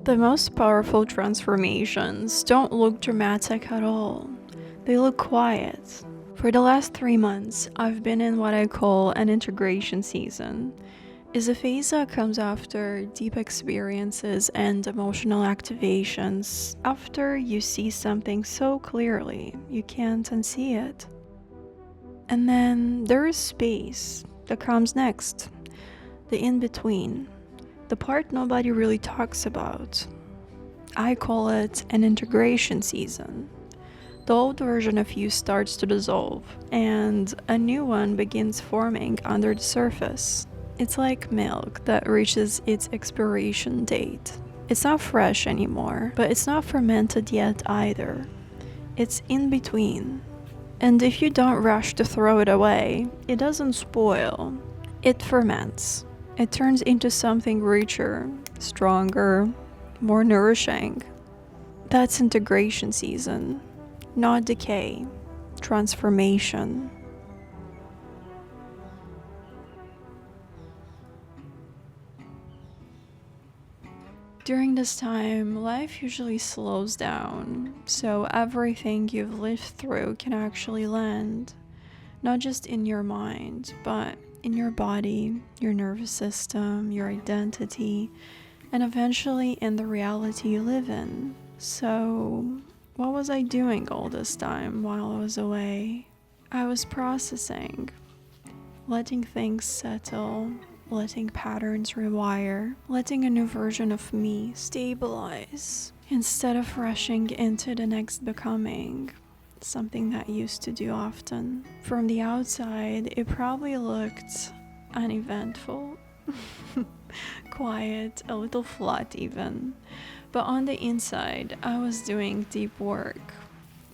The most powerful transformations don't look dramatic at all. They look quiet. For the last 3 months, I've been in what I call an integration season. It's a phase that comes after deep experiences and emotional activations, after you see something so clearly you can't unsee it. And then there is space that comes next, the in-between, the part nobody really talks about. I call it an integration season. The old version of you starts to dissolve, and a new one begins forming under the surface. It's like milk that reaches its expiration date. It's not fresh anymore, but it's not fermented yet either. It's in between. And if you don't rush to throw it away, it doesn't spoil. It ferments. It turns into something richer, stronger, more nourishing. That's integration season, not decay, transformation. During this time, life usually slows down, so everything you've lived through can actually land, not just in your mind, but in your body, your nervous system, your identity, and eventually in the reality you live in. So, what was I doing all this time while I was away? I was processing, letting things settle, letting patterns rewire, letting a new version of me stabilize, instead of rushing into the next becoming, something that I used to do often. From the outside, it probably looked uneventful, quiet, a little flat even. But on the inside, I was doing deep work,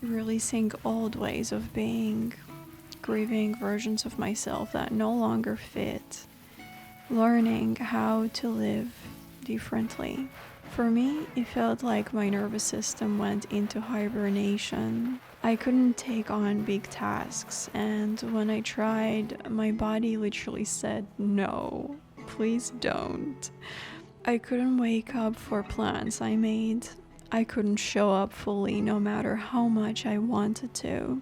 releasing old ways of being, grieving versions of myself that no longer fit, learning how to live differently. For me, it felt like my nervous system went into hibernation. I couldn't take on big tasks, and when I tried, my body literally said, "No, please don't." I couldn't wake up for plans I made. I couldn't show up fully no matter how much I wanted to.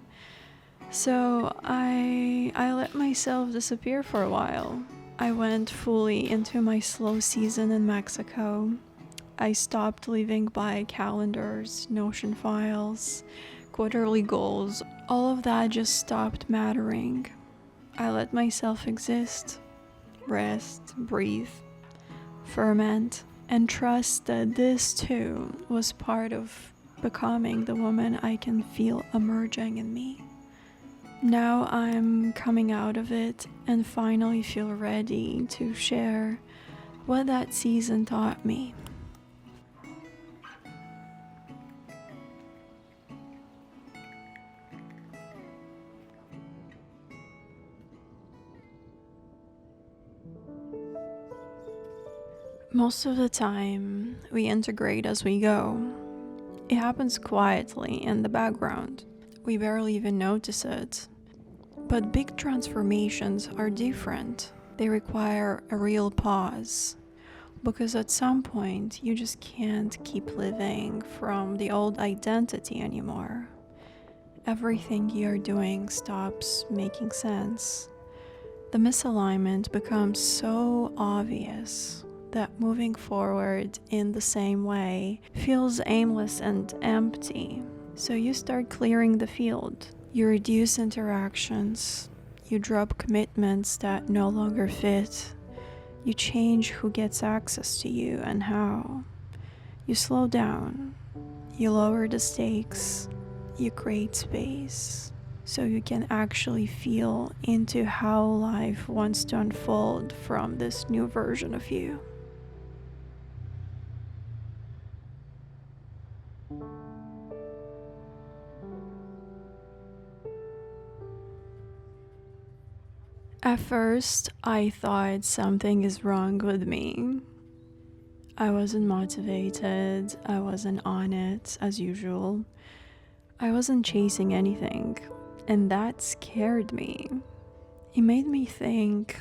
So I let myself disappear for a while. I went fully into my slow season in Mexico. I stopped living by calendars, Notion files, quarterly goals. All of that just stopped mattering. I let myself exist, rest, breathe, ferment, and trust that this too was part of becoming the woman I can feel emerging in me. Now I'm coming out of it and finally feel ready to share what that season taught me. Most of the time, we integrate as we go. It happens quietly in the background. We barely even notice it. But big transformations are different. They require a real pause. Because at some point, you just can't keep living from the old identity anymore. Everything you're doing stops making sense. The misalignment becomes so obvious that moving forward in the same way feels aimless and empty. So you start clearing the field. You reduce interactions. You drop commitments that no longer fit. You change who gets access to you and how. You slow down. You lower the stakes. You create space so you can actually feel into how life wants to unfold from this new version of you. At first, I thought something is wrong with me. I wasn't motivated, I wasn't on it as usual. I wasn't chasing anything, and that scared me. It made me think,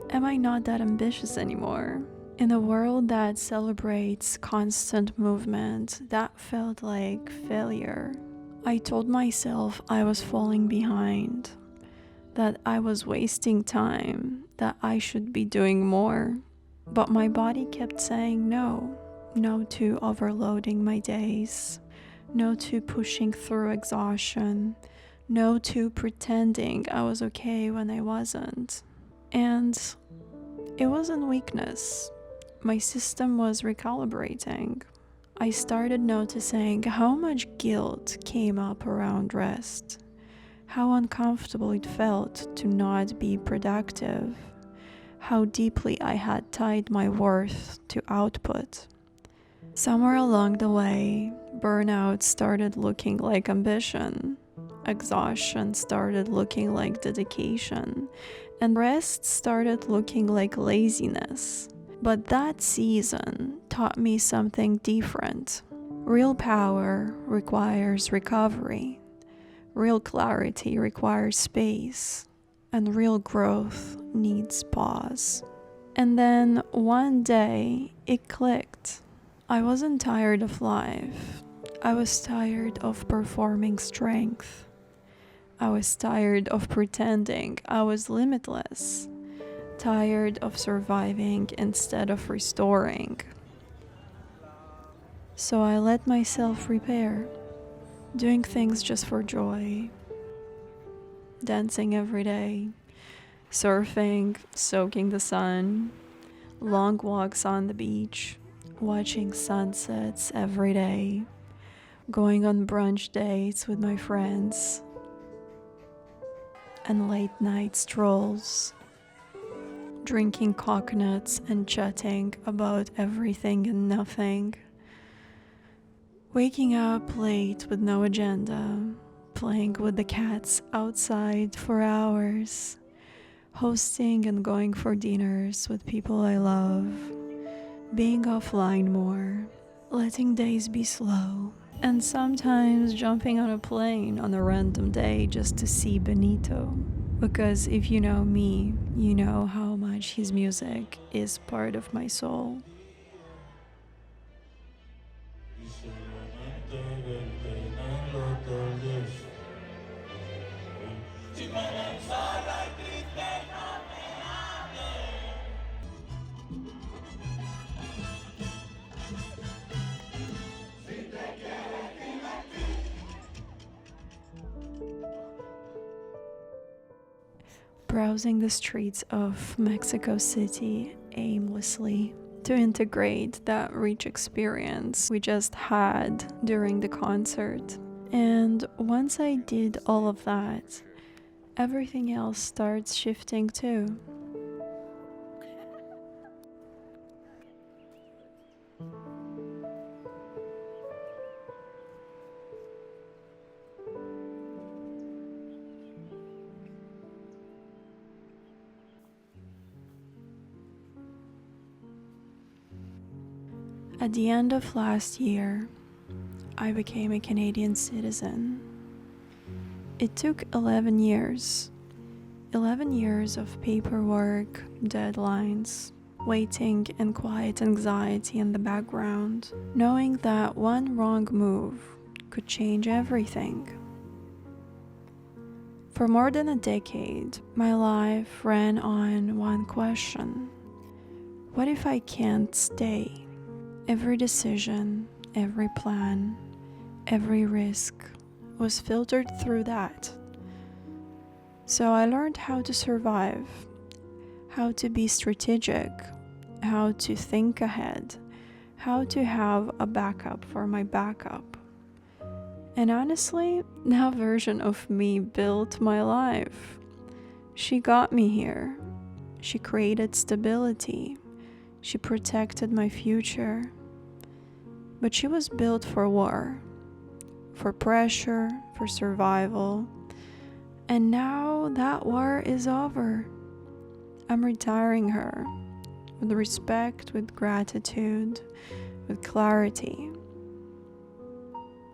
am I not that ambitious anymore? In a world that celebrates constant movement, that felt like failure. I told myself I was falling behind, that I was wasting time, that I should be doing more. But my body kept saying no. No to overloading my days. No to pushing through exhaustion. No to pretending I was okay when I wasn't. And it wasn't weakness. My system was recalibrating. I started noticing how much guilt came up around rest. How uncomfortable it felt to not be productive. How deeply I had tied my worth to output. Somewhere along the way, burnout started looking like ambition, exhaustion started looking like dedication, and rest started looking like laziness. But that season taught me something different. Real power requires recovery, real clarity requires space, and real growth needs pause. And then one day it clicked. I wasn't tired of life. I was tired of performing strength. I was tired of pretending I was limitless. Tired of surviving instead of restoring. So I let myself repair, doing things just for joy. Dancing every day, surfing, soaking the sun, long walks on the beach, watching sunsets every day, going on brunch dates with my friends, and late night strolls, drinking coconuts and chatting about everything and nothing, waking up late with no agenda, playing with the cats outside for hours, hosting and going for dinners with people I love, being offline more, letting days be slow, and sometimes jumping on a plane on a random day just to see Benito. Because if you know me, you know how much his music is part of my soul. Browsing the streets of Mexico City aimlessly to integrate that rich experience we just had during the concert. And once I did all of that, everything else starts shifting too. At the end of last year, I became a Canadian citizen. It took 11 years. 11 years of paperwork, deadlines, waiting and quiet anxiety in the background, knowing that one wrong move could change everything. For more than a decade, my life ran on one question. What if I can't stay? Every decision, every plan, every risk was filtered through that. So I learned how to survive, how to be strategic, how to think ahead, how to have a backup for my backup. And honestly, that version of me built my life. She got me here. She created stability. She protected my future. But she was built for war, for pressure, for survival. And now that war is over. I'm retiring her with respect, with gratitude, with clarity.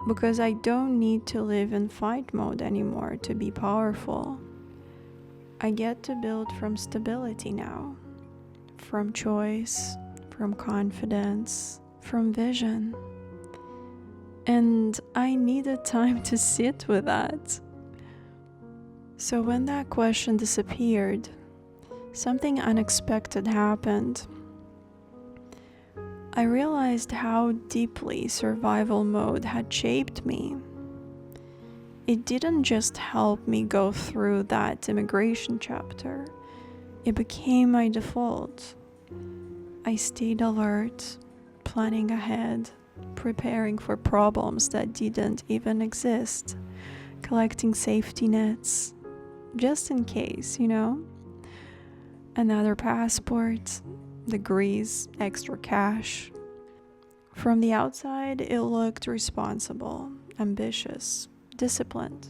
Because I don't need to live in fight mode anymore to be powerful. I get to build from stability now, from choice, from confidence, from vision. And I needed time to sit with that. So when that question disappeared, something unexpected happened. I realized how deeply survival mode had shaped me. It didn't just help me go through that immigration chapter, it became my default. I stayed alert, planning ahead, preparing for problems that didn't even exist, collecting safety nets, just in case, Another passport, degrees, extra cash. From the outside, it looked responsible, ambitious, disciplined.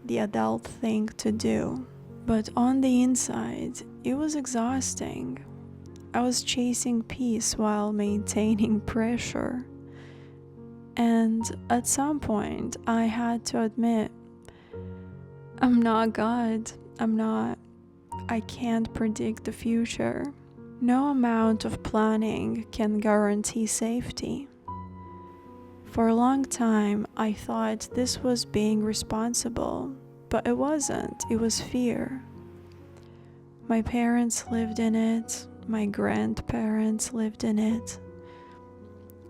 The adult thing to do. But on the inside, it was exhausting. I was chasing peace while maintaining pressure. And at some point, I had to admit, I'm not God. I can't predict the future. No amount of planning can guarantee safety. For a long time, I thought this was being responsible, but it wasn't. It was fear. My parents lived in it. My grandparents lived in it.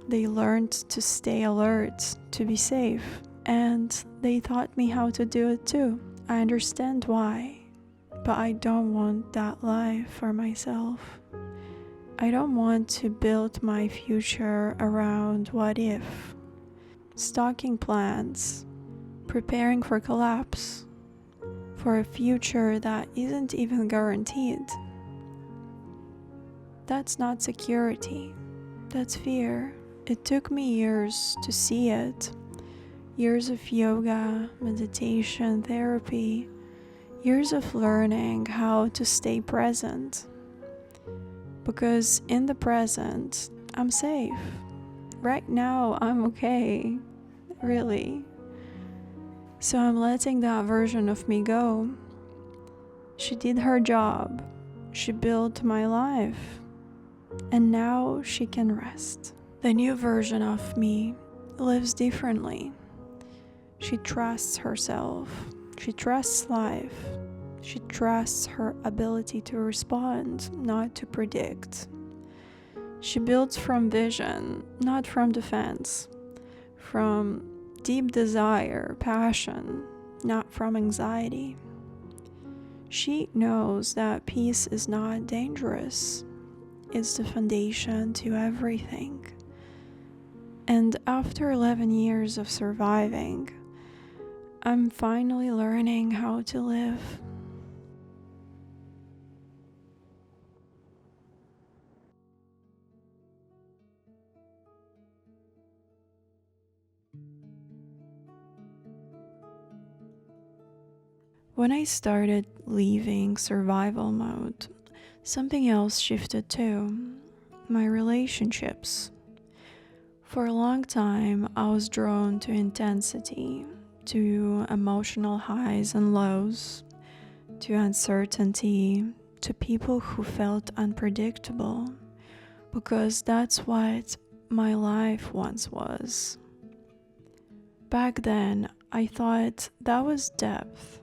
They learned to stay alert, to be safe, and they taught me how to do it too. I understand why, but I don't want that life for myself. I don't want to build my future around what if. Stocking plans, preparing for collapse, for a future that isn't even guaranteed. That's not security, that's fear. It took me years to see it. Years of yoga, meditation, therapy, years of learning how to stay present. Because in the present, I'm safe. Right now, I'm okay. Really. So I'm letting that version of me go. She did her job. She built my life. And now she can rest. The new version of me lives differently. She trusts herself. She trusts life. She trusts her ability to respond, not to predict. She builds from vision, not from defense. From deep desire, passion, not from anxiety. She knows that peace is not dangerous. It's the foundation to everything. And after 11 years of surviving, I'm finally learning how to live. When I started leaving survival mode, something else shifted too. My relationships. For a long time, I was drawn to intensity, to emotional highs and lows, to uncertainty, to people who felt unpredictable, because that's what my life once was. Back then, I thought that was depth.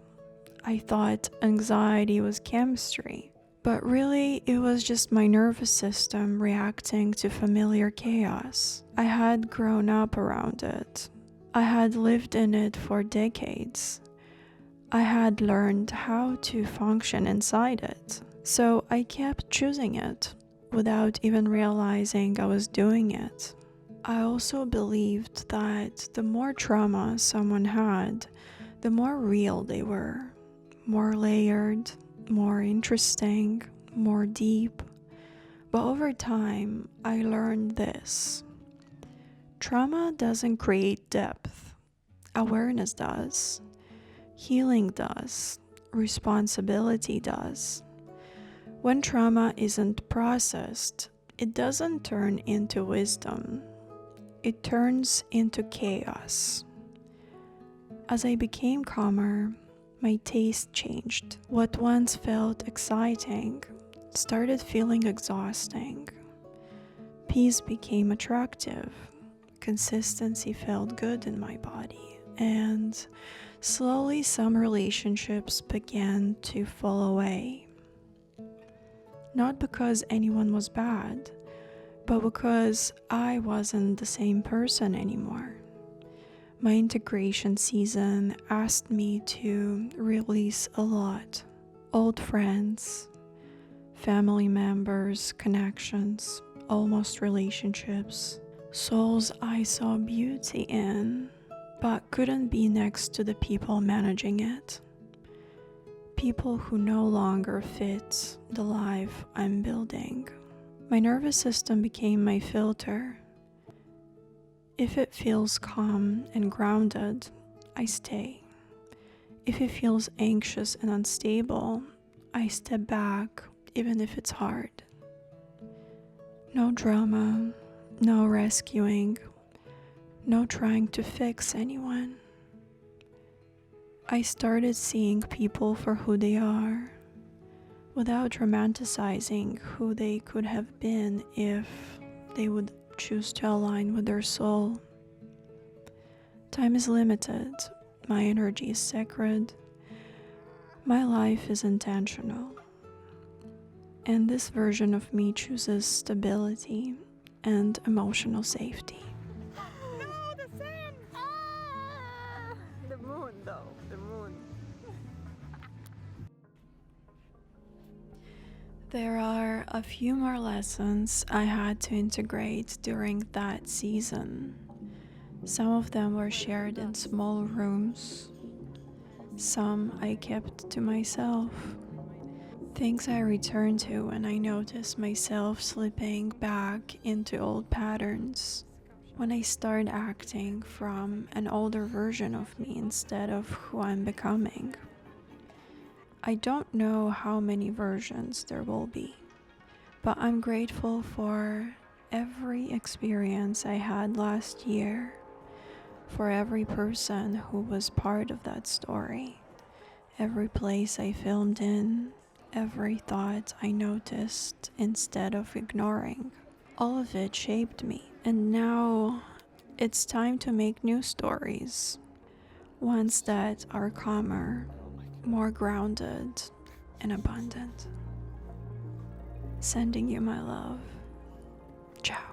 I thought anxiety was chemistry, but really it was just my nervous system reacting to familiar chaos. I had grown up around it. I had lived in it for decades. I had learned how to function inside it. So I kept choosing it without even realizing I was doing it. I also believed that the more trauma someone had, the more real they were. More layered, more interesting, more deep. But over time, I learned this. Trauma doesn't create depth. Awareness does. Healing does. Responsibility does. When trauma isn't processed, it doesn't turn into wisdom. It turns into chaos. As I became calmer, my taste changed. What once felt exciting started feeling exhausting. Peace became attractive. Consistency felt good in my body. And slowly some relationships began to fall away. Not because anyone was bad, but because I wasn't the same person anymore. My integration season asked me to release a lot. Old friends, family members, connections, almost relationships, souls I saw beauty in, but couldn't be next to the people managing it. People who no longer fit the life I'm building. My nervous system became my filter. If it feels calm and grounded, I stay. If it feels anxious and unstable, I step back, even if it's hard. No drama, no rescuing, no trying to fix anyone. I started seeing people for who they are, without romanticizing who they could have been if they would choose to align with their soul. Time is limited, my energy is sacred, my life is intentional, and this version of me chooses stability and emotional safety. No, the sun! Ah! The moon, though. The moon. There are a few more lessons I had to integrate during that season. Some of them were shared in small rooms. Some I kept to myself. Things I returned to when I noticed myself slipping back into old patterns. When I start acting from an older version of me instead of who I'm becoming. I don't know how many versions there will be, but I'm grateful for every experience I had last year, for every person who was part of that story, every place I filmed in, every thought I noticed instead of ignoring. All of it shaped me, and now it's time to make new stories, ones that are calmer, more grounded and abundant. Sending you my love. Ciao.